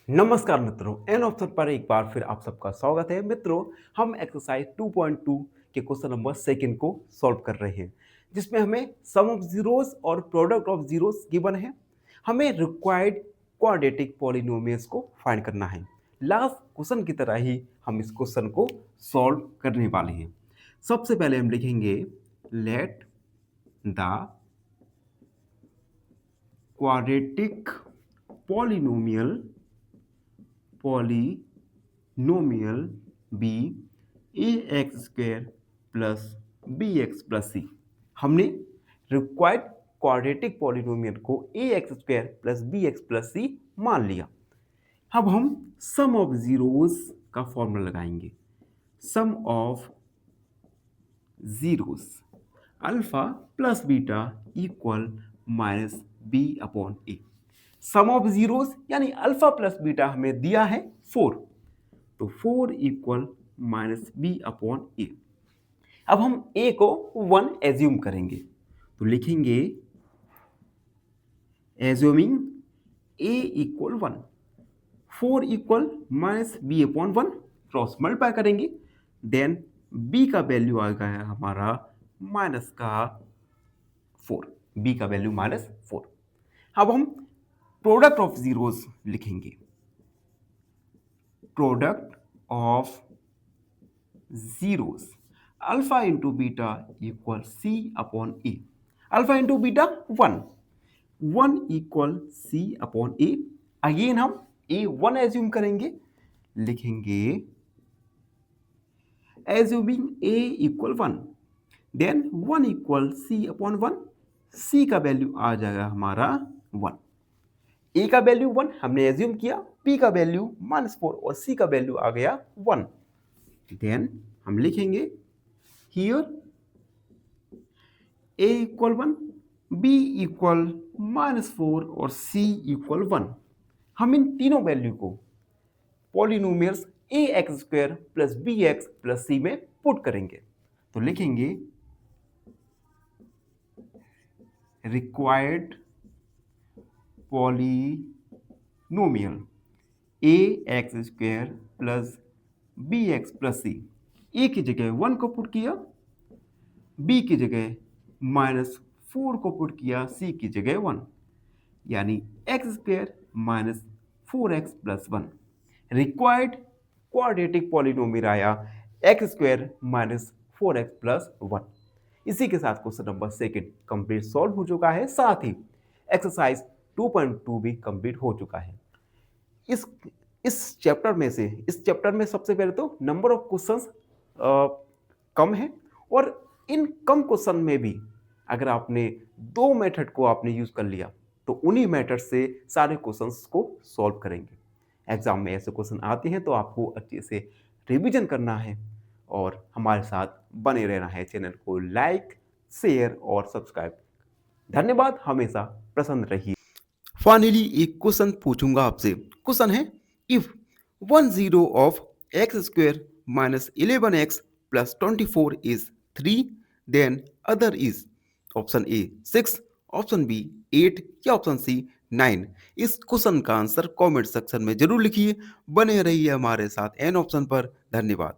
नमस्कार मित्रों, an option पर एक बार फिर आप सबका स्वागत है। मित्रों, हम एक्सरसाइज 2.2 के क्वेश्चन नंबर सेकंड को सॉल्व कर रहे हैं, जिसमें हमें सम ऑफ जीरोस और प्रोडक्ट ऑफ जीरोस गिवन है। हमें रिक्वायर्ड क्वाड्रेटिक पॉलिनोमियल्स को फाइंड करना है। लास्ट क्वेश्चन की तरह ही हम इस क्वेश्चन को सॉल्व करने वाले हैं। सबसे पहले हम लिखेंगे let the quadratic polynomial be a x square plus b x plus c. हमने रिक्वायर्ड क्वाड्रेटिक पॉलिनोमियल को a x square plus b x plus c मान लिया। अब हम सम ऑफ जीरोस का फॉर्मूला लगाएंगे। Sum of zeros alpha plus beta equal minus b upon a. Sum of zeros यानी alpha plus beta हमें दिया है 4, तो 4 equal minus b upon a. अब हम ए को 1 एज्यूम करेंगे, तो लिखेंगे assuming a equal 1, 4 equal minus b upon 1, cross multiply करेंगे, देन बी का वैल्यू आ गया हमारा माइनस का 4, बी का वैल्यू माइनस 4। अब हम प्रोडक्ट ऑफ जीरोस लिखेंगे। Product of zeros alpha into beta equal C upon A. Alpha into beta 1 equal C upon A. Again हम ए 1 एज्यूम करेंगे, लिखेंगे assuming a equal 1, then 1 equal C upon 1। सी का value आ जाएगा हमारा 1। ए का वैल्यू 1 हमने assume किया, पी का वैल्यू -4 और सी का वैल्यू आ गया 1। देन हम लिखेंगे here A equal 1, B equal -4 और सी इक्वल 1। हम इन तीनों वैल्यू को polynomials a x square plus b x plus c में पुट करेंगे, तो लिखेंगे required polynomial a x square plus b x plus c. A की जगह 1 को पुट किया, बी की जगह -4 को पुट किया, सी की जगह 1, यानी x square minus 4x plus 1। Required quadratic polynomial आया x square minus 4x plus 1। इसी के साथ question number second complete solve हो चुका है, साथ ही एक्सरसाइज 2.2 भी कंप्लीट हो चुका है। इस चैप्टर में सबसे पहले तो नंबर ऑफ क्वेश्चंस कम है, और इन कम क्वेश्चन में भी अगर आपने 2 मेथड को आपने यूज कर लिया, तो उन्हीं मेथड से सारे क्वेश्चंस को सॉल्व करेंगे। एग्जाम में ऐसे क्वेश्चन आते हैं तो आपको अच्छे से रिवीजन करना है और हमारे साथ बने रहना है। चैनल को लाइक, शेयर और सब्सक्राइब। धन्यवाद, हमेशा प्रसन्न रहिए। फाइनली एक क्वेश्चन पूछूंगा आपसे। क्वेश्चन है if 10 of X square minus 11x plus 24 is 3, then other is option A 6, option B 8 या ऑप्शन सी 9। इस क्वेश्चन का आंसर कमेंट सेक्शन में जरूर लिखिए। बने रहिए हमारे साथ एन ऑप्शन पर। धन्यवाद।